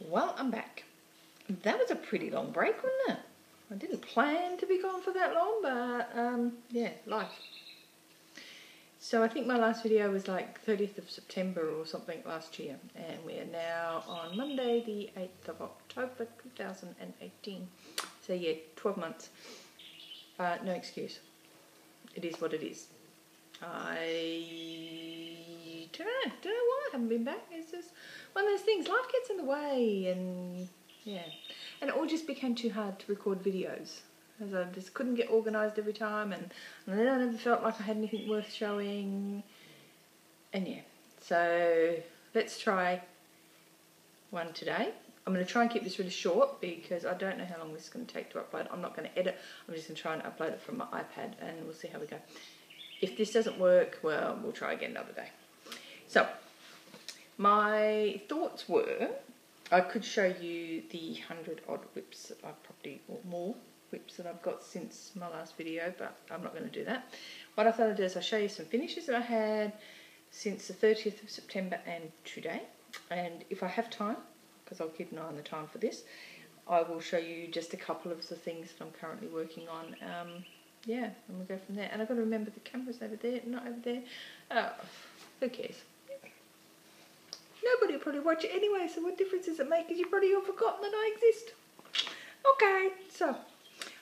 Well, I'm back. That was a pretty long break, wasn't it? I didn't plan to be gone for that long, but yeah, life. So I think my last video was like 30th of September or something last year, and we are now on Monday the 8th of October 2018. So yeah, 12 months. No excuse. It is what it is. I don't know why I haven't been back. It's just one of those things. Life gets in the way, and yeah. And it all just became too hard to record videos, as I just couldn't get organised every time, and then I never felt like I had anything worth showing. And yeah, so let's try one today. I'm going to try and keep this really short because I don't know how long this is going to take to upload. I'm not going to edit. I'm just going to try and upload it from my iPad, and we'll see how we go. If this doesn't work, well, we'll try again another day. So, my thoughts were, I could show you the 100 odd whips that I've probably, or more whips that I've got since my last video, but I'm not going to do that. What I thought I'd do is I'll show you some finishes that I had since the 30th of September and today. And if I have time, because I'll keep an eye on the time for this, I will show you just a couple of the things that I'm currently working on. Yeah, and we'll go from there. And I've got to remember the camera's over there, not over there. Who cares? Nobody will probably watch it anyway, so what difference does it make? Because you've probably all forgotten that I exist. Okay, so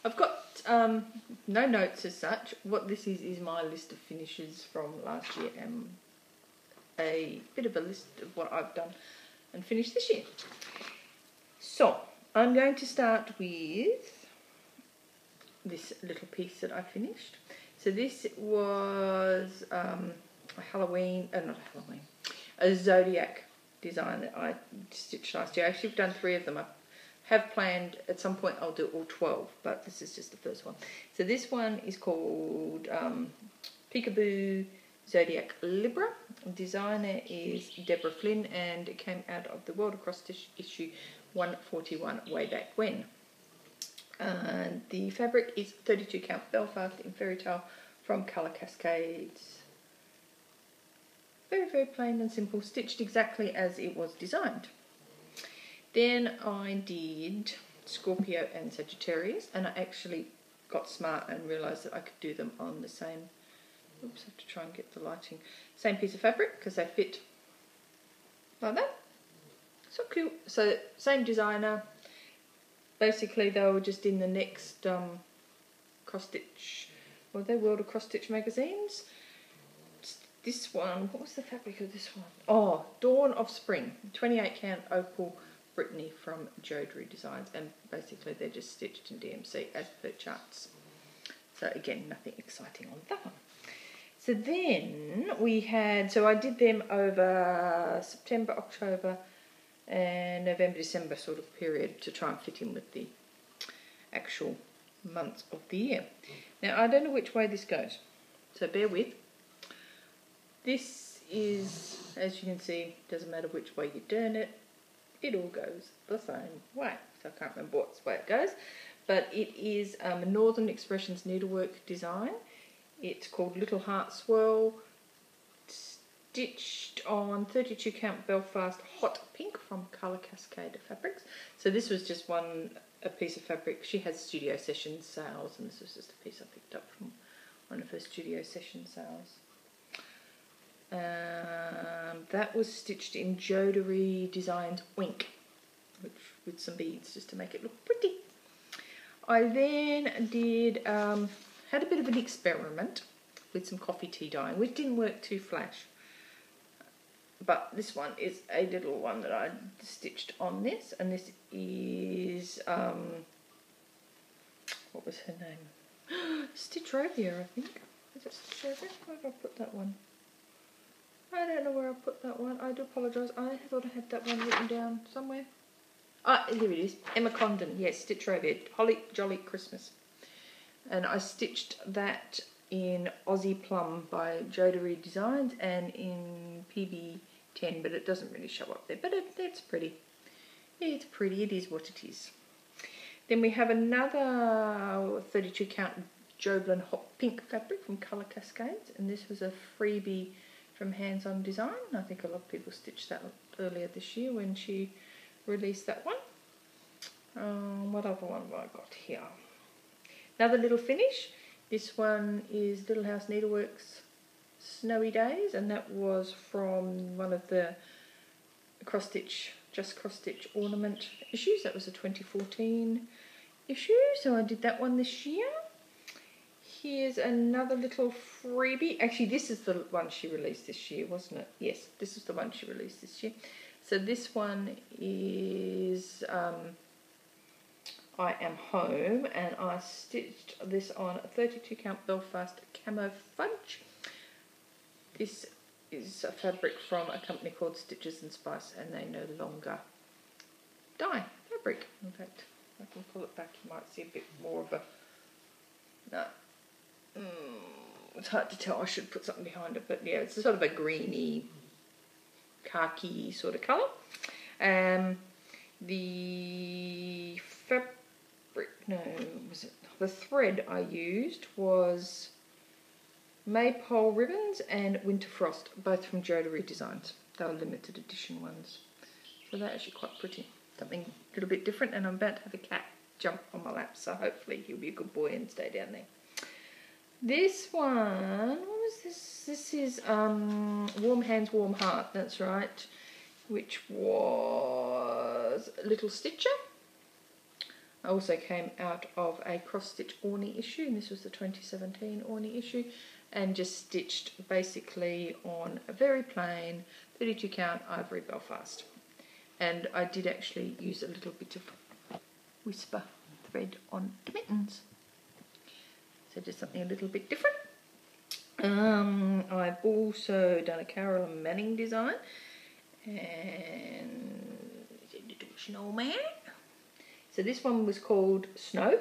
I've got no notes as such. What this is my list of finishes from last year and a bit of a list of what I've done and finished this year. So I'm going to start with this little piece that I finished. So this was a a zodiac design that I stitched last year. I actually have done 3 of them. I have planned at some point I'll do all 12, but this is just the first one. So this one is called Peekaboo Zodiac Libra. Designer is Deborah Flynn, and it came out of the World Across Stitch issue 141 way back when. And the fabric is 32 count Belfast in Fairy Tale from Colour Cascades. Very, very plain and simple, stitched exactly as it was designed. Then I did Scorpio and Sagittarius, and I actually got smart and realised that I could do them on the same, oops, I have to try and get the lighting, same piece of fabric, because they fit like that. So cute. So same designer. Basically, they were just in the next cross stitch, well, they World of Cross Stitch magazines. This one, what was the fabric of this one? Oh, Dawn of Spring, 28 count opal Brittany from Jodrey Designs, and basically they're just stitched in DMC as per charts. So again, nothing exciting on that one. So then we had, so I did them over September, October, and November, December sort of period to try and fit in with the actual months of the year. Now, I don't know which way this goes, so bear with. This is, as you can see, doesn't matter which way you turn it, it all goes the same way. So I can't remember what way it goes, but it is a Northern Expressions needlework design. It's called Little Heart Swirl, stitched on 32 count Belfast Hot Pink from Colour Cascade Fabrics. So this was just a piece of fabric. She has studio session sales, and this was just a piece I picked up from one of her studio session sales. That was stitched in Jodrey Designs Wink, with some beads just to make it look pretty. I then did had a bit of an experiment with some coffee tea dyeing, which didn't work too flash. But this one is a little one that I stitched on this, and this is what was her name? Stitchovia, I think. Is it Stitchovia? Where did I put that one? I don't know where I put that one. I do apologise. I thought I had that one written down somewhere. Ah, here it is. Emma Condon. Yes, Stitchovia. Holly Jolly Christmas. And I stitched that in Aussie Plum by Jodrey Designs and in PB10, but it doesn't really show up there. But it's pretty. It's pretty. It is what it is. Then we have another 32 count Joblin Hot Pink fabric from Colour Cascades, and this was a freebie from Hands On Design. I think a lot of people stitched that earlier this year when she released that one. What other one have I got here? Another little finish. This one is Little House Needleworks Snowy Days, and that was from one of the Just Cross Stitch Ornament issues. That was a 2014 issue, so I did that one this year. Here's another little freebie. Actually, this is the one she released this year, wasn't it? Yes, this is the one she released this year. So this one is I Am Home, and I stitched this on a 32 count Belfast Camo Fudge. This is a fabric from a company called Stitches and Spice, and they no longer dye fabric. In fact, I can pull it back, you might see a bit more of a, no, it's hard to tell, I should put something behind it, but yeah, it's a sort of a greeny, khaki sort of colour. The fabric, no, was it, the thread I used was Maypole Ribbons and Winter Frost, both from Jodery Designs. They were limited edition ones. So they're actually quite pretty. Something a little bit different, and I'm about to have a cat jump on my lap, so hopefully he'll be a good boy and stay down there. This one, what was this? This is Warm Hands, Warm Heart, that's right, which was Little Stitcher. I also came out of a cross stitch Orney issue, and this was the 2017 Orney issue, and just stitched basically on a very plain 32 count ivory Belfast. And I did actually use a little bit of whisper thread on the mittens. So just something a little bit different. I've also done a Carolyn Manning design, and little snowman. So this one was called Snow,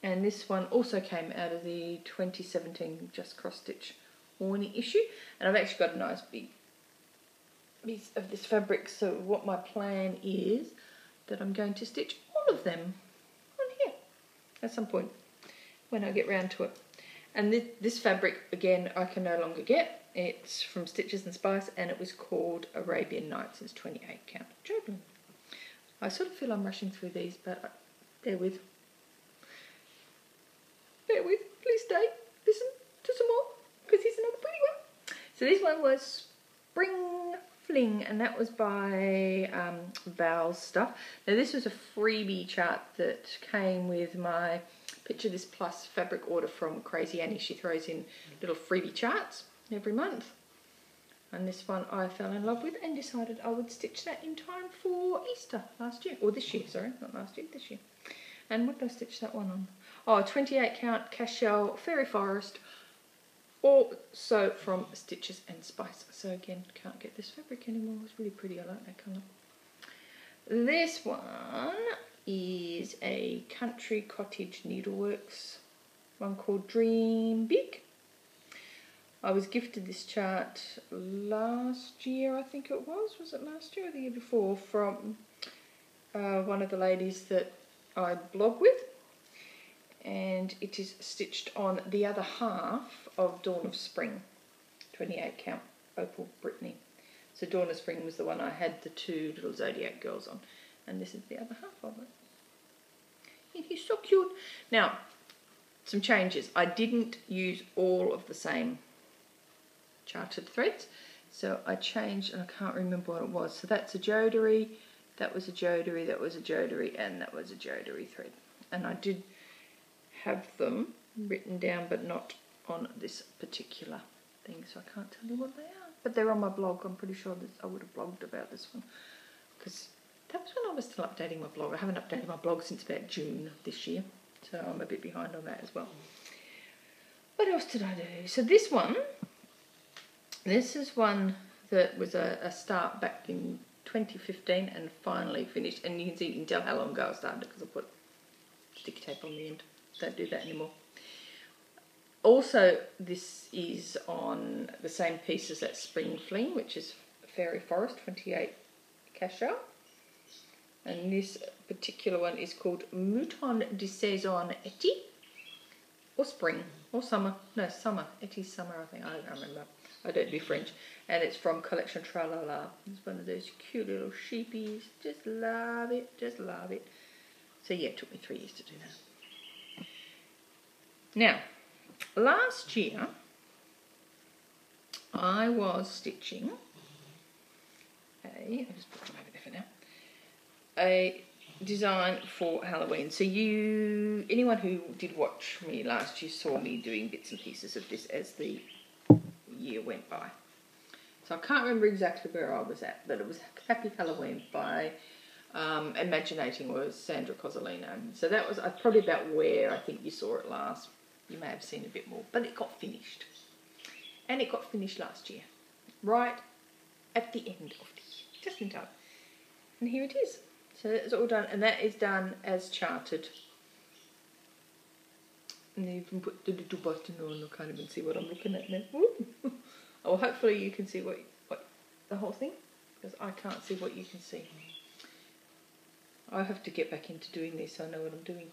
and this one also came out of the 2017 Just Cross Stitch Orney issue, and I've actually got a nice big piece of this fabric, so what my plan is that I'm going to stitch all of them on here at some point when I get round to it. And this fabric, again, I can no longer get. It's from Stitches and Spice, and it was called Arabian Nights. It's 28 count Jodery. I sort of feel I'm rushing through these, but bear with. Bear with, please stay, listen to some more, because here's another pretty one. So this one was Spring Fling, and that was by Val's stuff. Now this was a freebie chart that came with my Picture This Plus fabric order from Crazy Annie. She throws in little freebie charts every month. And this one I fell in love with and decided I would stitch that in time for Easter last year. Or this year, sorry, not last year, this year. And what did I stitch that one on? Oh, 28 count Cashel Fairy Forest, also from Stitches and Spice. So again, can't get this fabric anymore. It's really pretty, I like that colour. This one is a Country Cottage Needleworks one called Dream Big. I was gifted this chart last year, I think it was. Was it last year or the year before? From one of the ladies that I blog with. And it is stitched on the other half of Dawn of Spring, 28 count Opal Brittany. So Dawn of Spring was the one I had the two little Zodiac girls on, and this is the other half of it. And he's so cute. Now, some changes. I didn't use all of the same charted threads, so I changed, and I can't remember what it was. So that's a Jodery, that was a Jodery, that was a Jodery, and that was a Jodery thread. And I did have them written down, but not on this particular thing, so I can't tell you what they are. But they're on my blog. I'm pretty sure that I would have blogged about this one, because that was when I was still updating my blog. I haven't updated my blog since about June of this year, so I'm a bit behind on that as well. What else did I do? So this one, this is one that was a start back in 2015 and finally finished, and you can tell how long ago I started because I put sticky tape on the end. Don't do that anymore. Also, this is on the same piece as that Spring Fling, which is Fairy Forest, 28 Cashel. And this particular one is called Mouton de Saison Etty, or Spring, or Summer. No, Summer. Etty's Summer, I think. I don't remember. I don't do French. And it's from Collection Tralala. It's one of those cute little sheepies. Just love it. Just love it. So yeah, it took me 3 years to do that. Now, last year, I was stitching I'll just put them over there for now, a design for Halloween. So anyone who did watch me last year saw me doing bits and pieces of this as the year went by. So I can't remember exactly where I was at, but it was Happy Halloween by Imaginating was Sandra Cozzolino. So that was probably about where I think you saw it last. You may have seen a bit more, but it got finished. And it got finished last year, right at the end of the year, just in time. And here it is. So it's all done, and that is done as charted. And you can put the little button on. I can't even see what I'm looking at now. Oh, hopefully you can see what the whole thing, because I can't see what you can see. I have to get back into doing this so I know what I'm doing.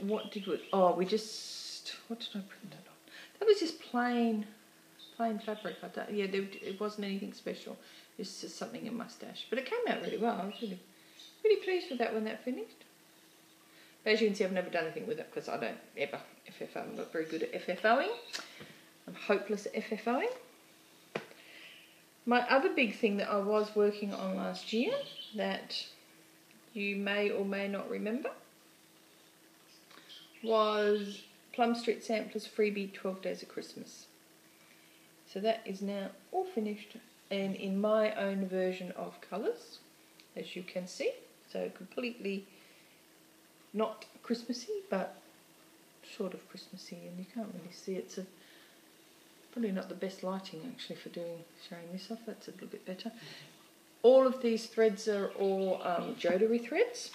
What did we... Oh, what did I print that on? That was just plain fabric. It wasn't anything special. It's just something in my stash. But it came out really well. I was really pleased with that when that finished. But as you can see, I've never done anything with it because I don't ever FFO. I'm not very good at FFOing. I'm hopeless at FFOing. My other big thing that I was working on last year that you may or may not remember was Plum Street Samplers freebie 12 Days of Christmas. So that is now all finished and in my own version of colours, as you can see. So completely not Christmassy, but sort of Christmassy, and you can't really see it. It's probably not the best lighting actually for showing this off. That's a little bit better. All of these threads are all Jodery threads.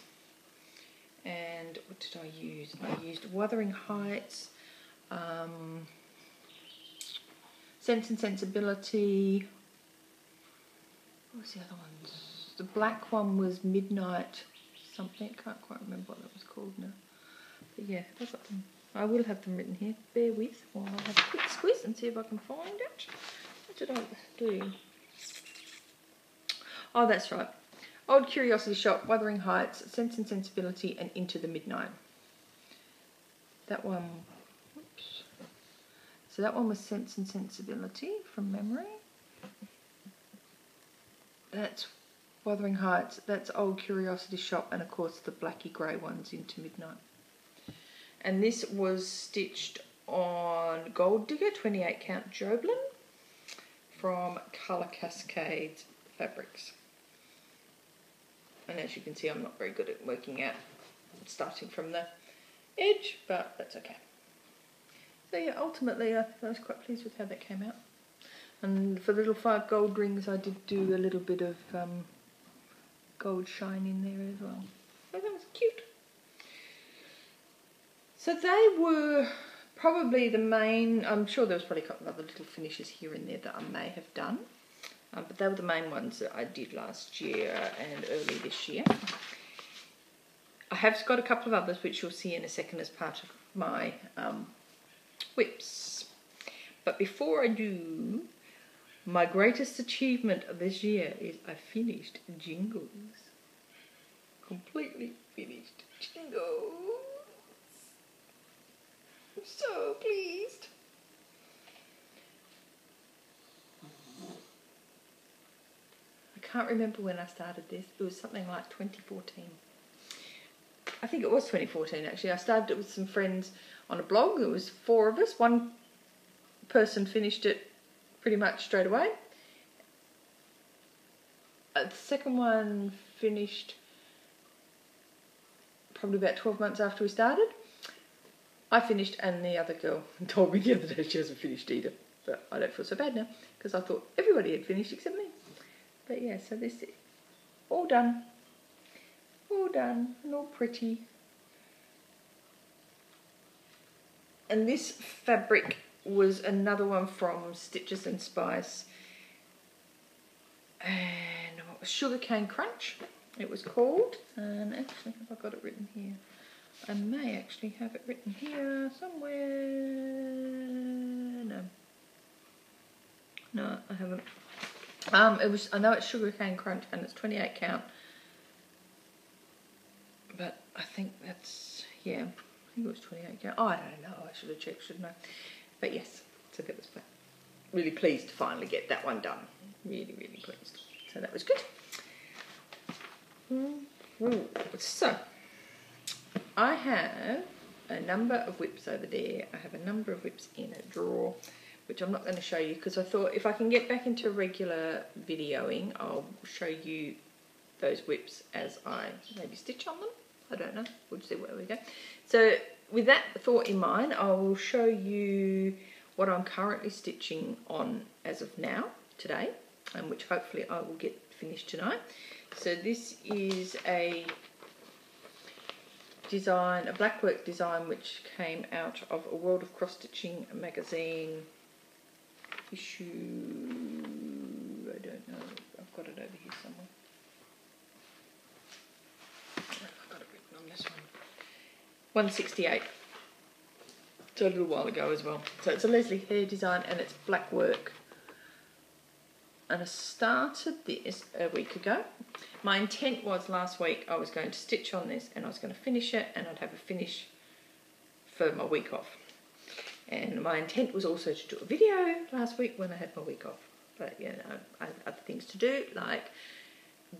And what did I use? I used Wuthering Heights, Sense and Sensibility. What was the other ones? The black one was Midnight something. I can't quite remember what that was called now. But yeah, I've got them. I will have them written here. Bear with while I have a quick squiz and see if I can find it. What did I do? Oh, that's right. Old Curiosity Shop, Wuthering Heights, Sense and Sensibility, and Into the Midnight. That one, whoops. So that one was Sense and Sensibility from memory. That's Wuthering Heights, that's Old Curiosity Shop, and of course the blacky grey ones, Into Midnight. And this was stitched on Gold Digger 28 count Joblin from Colour Cascades Fabrics. And as you can see, I'm not very good at working out starting from the edge, but that's okay. So yeah, ultimately I was quite pleased with how that came out. And for the little 5 gold rings, I did do a little bit of gold shine in there as well. So that was cute. So they were probably the main, I'm sure there was probably a couple of other little finishes here and there that I may have done. But they were the main ones that I did last year and early this year. I have got a couple of others which you'll see in a second as part of my whips. But before I do, my greatest achievement of this year is I finished Jingles. Completely finished Jingles. I'm so pleased. I can't remember when I started this. It was something like 2014. I think it was 2014 actually. I started it with some friends on a blog. There was 4 of us. One person finished it pretty much straight away. The second one finished probably about 12 months after we started. I finished and the other girl told me the other day she hasn't finished either. But I don't feel so bad now because I thought everybody had finished except me. But yeah, so this is all done and all pretty. And this fabric was another one from Stitches and Spice, and what was Sugarcane Crunch it was called. And actually, have I got it written here? I may actually have it written here somewhere. No. No, I haven't. I know it's sugarcane crunch and it's 28 count. But I think that's, yeah, I think it was 28 count. Oh, I don't know. I should have checked, shouldn't I? But yes, so that was really pleased to finally get that one done. Really, really pleased. So that was good. So, I have a number of whips over there. I have a number of whips in a drawer, which I'm not going to show you because I thought if I can get back into regular videoing, I'll show you those whips as I maybe stitch on them. I don't know. We'll see where we go. So with that thought in mind, I will show you what I'm currently stitching on as of now, today, and which hopefully I will get finished tonight. So this is a design, a blackwork design, which came out of a World of Cross Stitching magazine issue, I don't know, I've got it over here somewhere. I've got it written on this one. 168. So a little while ago as well. So it's a Leslie Hare design and it's black work. And I started this a week ago. My intent was last week I was going to stitch on this and I was going to finish it and I'd have a finish for my week off. And my intent was also to do a video last week when I had my week off. But you know, I had other things to do, like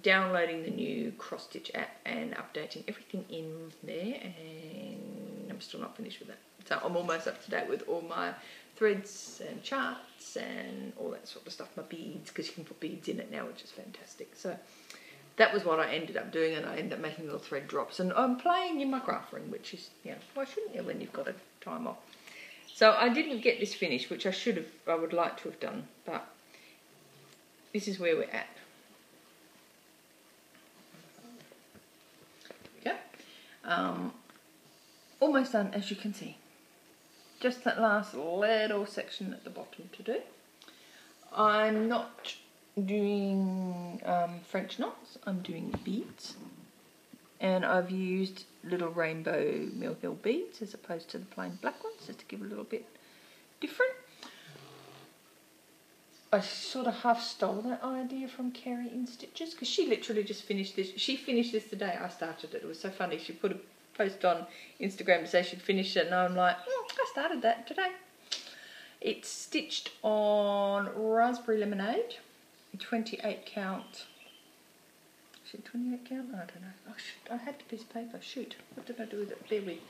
downloading the new cross stitch app and updating everything in there, and I'm still not finished with that. So I'm almost up to date with all my threads and charts and all that sort of stuff, my beads, because you can put beads in it now, which is fantastic. So that was what I ended up doing, and I ended up making little thread drops, and I'm playing in my craft ring, which is, you know, why shouldn't you when you've got a time off? So I didn't get this finished, which I would like to have done, but this is where we're at. There we go. Almost done, as you can see. Just that last little section at the bottom to do. I'm not doing French knots, I'm doing beads. And I've used little rainbow Mill Hill beads as opposed to the plain black ones, just to give a little bit different. I sort of half stole that idea from Kerry in Stitches, because she literally just finished this. She finished this the day I started it. It was so funny. She put a post on Instagram to say she'd finished it, and I'm like, I started that today. It's stitched on Raspberry Lemonade, 28 count. Is it 28 count? I don't know. Oh, shoot. I had the piece of paper. Shoot. What did I do with it? There we.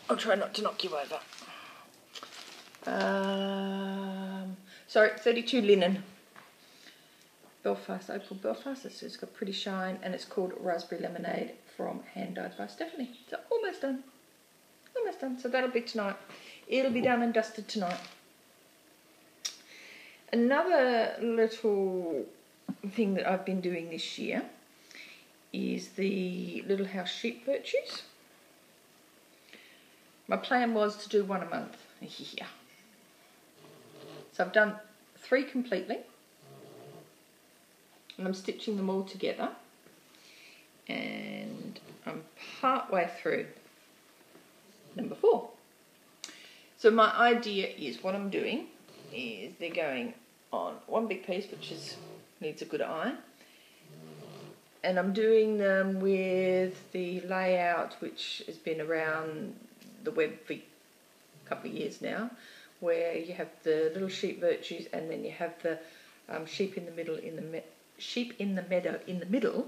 I'll try not to knock you over. Sorry, 32 linen. Belfast, Opal Belfast. It's got pretty shine, and it's called Raspberry Lemonade from Hand Dyed by Stephanie. So almost done. Almost done. So that'll be tonight. It'll be done and dusted tonight. Another little thing that I've been doing this year is the Little House Sheep Virtues. My plan was to do one a month. Yeah. So I've done 3 completely, and I'm stitching them all together, and I'm part way through number 4. So my idea is, what I'm doing is they're going on one big piece, which needs a good iron, and I'm doing them with the layout which has been around the web for a couple of years now, where you have the little sheep virtues and then you have the sheep in the middle, sheep in the meadow in the middle.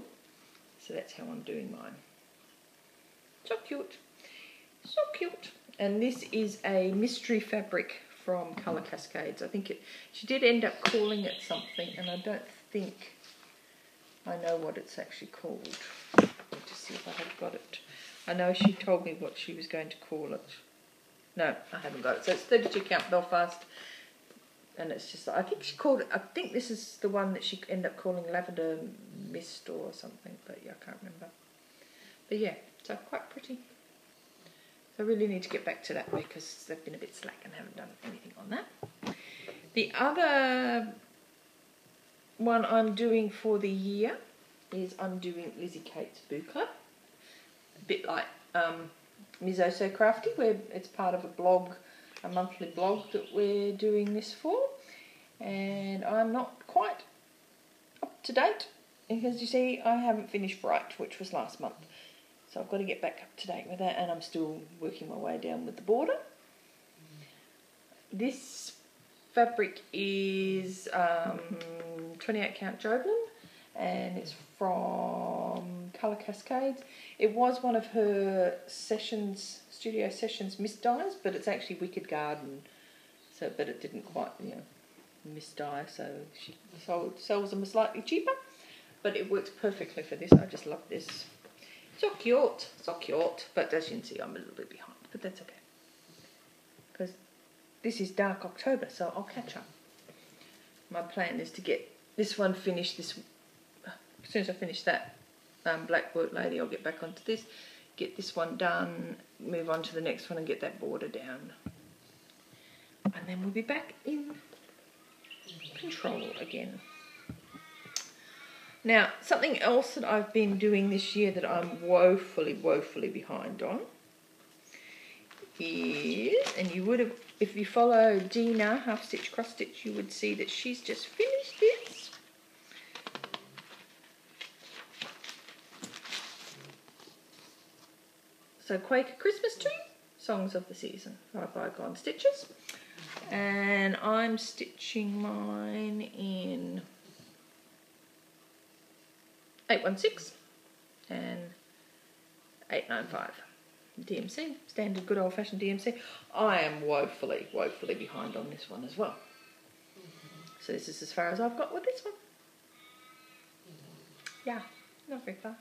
So that's how I'm doing mine. So cute, so cute. And this is a mystery fabric from Colour Cascades. I think she did end up calling it something, and I don't think I know what it's actually called. Let me just see if I have got it. I know she told me what she was going to call it. No, I haven't got it. So it's 32 count Belfast, and it's just, I think she called it, I think this is the one that she ended up calling Lavender Mist or something, but yeah, I can't remember. But yeah, so quite pretty. So I really need to get back to that because they've been a bit slack and haven't done anything on that. The other one I'm doing for the year is I'm doing Lizzie Kate's Boo Club. A bit like Ms. Oh So Crafty, where it's part of a blog, a monthly blog that we're doing this for. and I'm not quite up to date because you see I haven't finished Bright, which was last month, so I've got to get back up to date with that, and I'm still working my way down with the border. This fabric is 28 count Joblin, and it's from Colour Cascades. It was one of her sessions, studio sessions mist dyes, but it's actually Wicked Garden, so but it didn't quite, you know, mist dye, so she sells them slightly cheaper, but it works perfectly for this. I just love this. So cute, so cute. But as you can see, I'm a little bit behind, but that's okay, because this is dark October, so I'll catch up. My plan is to get this one finished this. As soon as I finish that Black Work Lady, I'll get back onto this, get this one done, move on to the next one, and get that border down, and then we'll be back in control again. Now, something else that I've been doing this year that I'm woefully behind on is, and you would have, if you follow Dina Half Stitch Cross Stitch, you would see that she's just finished this. So Quaker Christmas Tree, Songs of the Season by Bygone Stitches. And I'm stitching mine in 816 and 895. DMC, standard good old fashioned DMC. I am woefully behind on this one as well. So this is as far as I've got with this one. Yeah, not very far.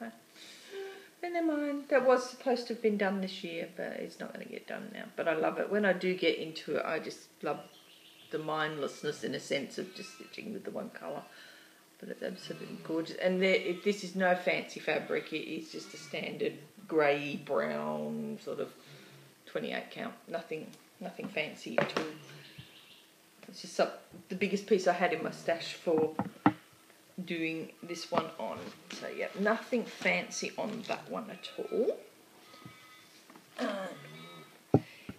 But never mind. That was supposed to have been done this year, but it's not going to get done now. But I love it. When I do get into it, I just love the mindlessness in a sense of just stitching with the one colour. But it's absolutely gorgeous. And this is no fancy fabric. It is just a standard grey, brown, sort of 28 count. Nothing fancy at all. It's just the biggest piece I had in my stash for doing this one on. So yeah, nothing fancy on that one at all.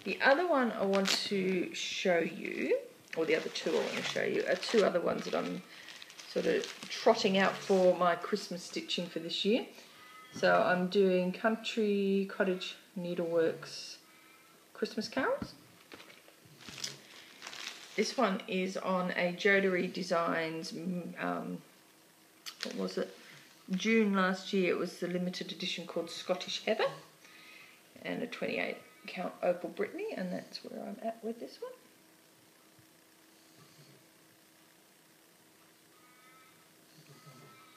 The other one I want to show you, or the other two I want to show you, are two other ones that I'm sort of trotting out for my Christmas stitching for this year. So I'm doing Country Cottage Needleworks Christmas Carols. This one is on a Jodery Designs, what was it? June last year. It was the limited edition called Scottish Heather, and a 28 count Opal Brittany, and that's where I'm at with this one.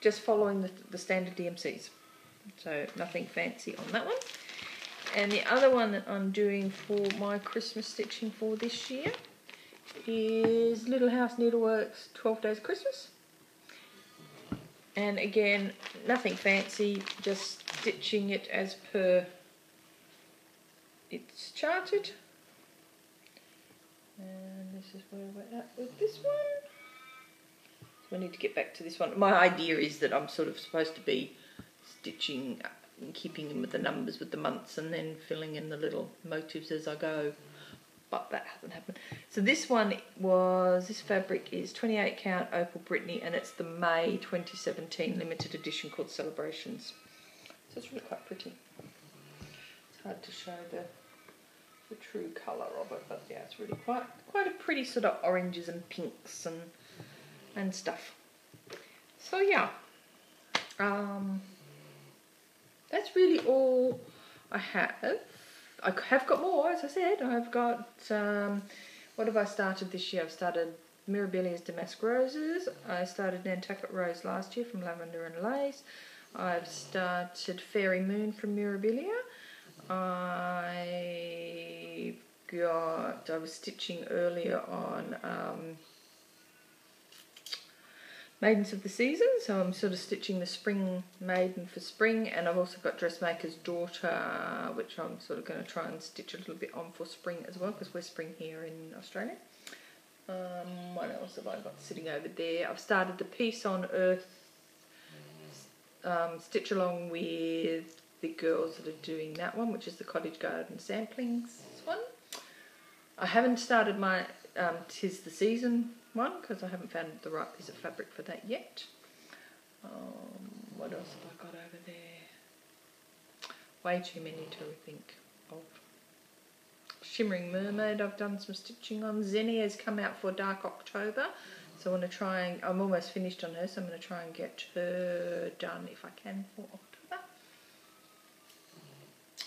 Just following the standard DMCs, so nothing fancy on that one. And the other one that I'm doing for my Christmas stitching for this year is Little House Needleworks 12 Days of Christmas. And again, nothing fancy, just stitching it as per it's charted. And this is where we're at with this one. So I need to get back to this one. My idea is that I'm sort of supposed to be stitching and keeping in with the numbers with the months and then filling in the little motifs as I go. But that hasn't happened. So this one was, this fabric is 28 count Opal Brittany, and it's the May 2017 limited edition called Celebrations. So it's really quite pretty. It's hard to show the true colour of it, but yeah, it's really quite a pretty sort of oranges and pinks and stuff. So yeah, that's really all I have. I have got more, as I said. I've got, what have I started this year? I've started Mirabilia's Damask Roses. I started Nantucket Rose last year from Lavender and Lace. I've started Fairy Moon from Mirabilia. I was stitching earlier on Maidens of the Season, so I'm sort of stitching the Spring Maiden for spring, and I've also got Dressmaker's Daughter, which I'm sort of going to try and stitch a little bit on for spring as well, because we're spring here in Australia. What else have I got sitting over there? I've started the Peace on Earth stitch along with the girls that are doing that one, which is the Cottage Garden Samplings one. I haven't started my 'Tis the Season one, because I haven't found the right piece of fabric for that yet. What else have I got over there? Way too many to think of. Shimmering Mermaid I've done some stitching on. Zennia's come out for Dark October, so I want to try and, I'm almost finished on her, so I'm going to try and get her done if I can for October.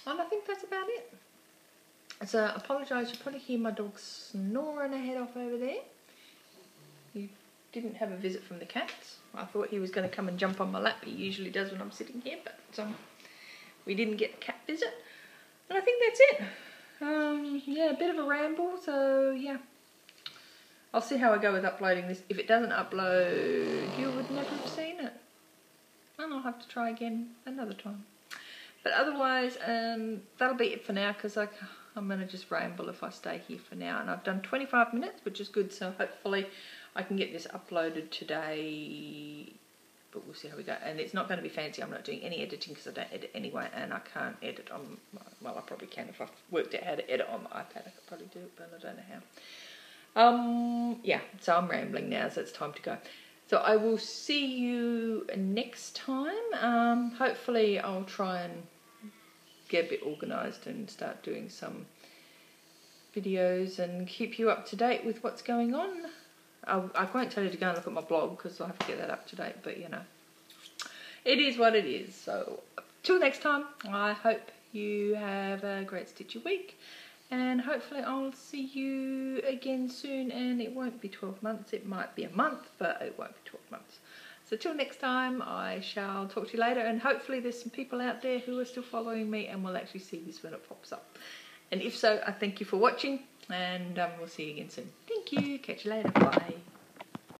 And I think that's about it. So I apologise, you probably hear my dog snoring her head off over there. He didn't have a visit from the cats. I thought he was going to come and jump on my lap. He usually does when I'm sitting here, but we didn't get a cat visit. And I think that's it. Yeah, a bit of a ramble, so yeah. I'll see how I go with uploading this. If it doesn't upload, you would never have seen it. And I'll have to try again another time. But otherwise, that'll be it for now, because I'm going to just ramble if I stay here for now. And I've done 25 minutes, which is good, so hopefully I can get this uploaded today. But we'll see how we go. And it's not going to be fancy. I'm not doing any editing because I don't edit anyway, and I can't edit on, well, I probably can if I worked out how to edit on my iPad. I could probably do it, but I don't know how. Yeah, so I'm rambling now, so it's time to go. So I will see you next time. Hopefully I'll try and get a bit organised and start doing some videos and keep you up to date with what's going on. I won't tell you to go and look at my blog because I'll have to get that up to date, but you know, it is what it is. So till next time, I hope you have a great stitchy week, and hopefully I'll see you again soon. And it won't be 12 months, it might be a month, but it won't be 12 months. So till next time, I shall talk to you later, and hopefully there's some people out there who are still following me and will actually see this when it pops up. And if so, I thank you for watching, and we'll see you again soon. Thank you, catch you later, bye.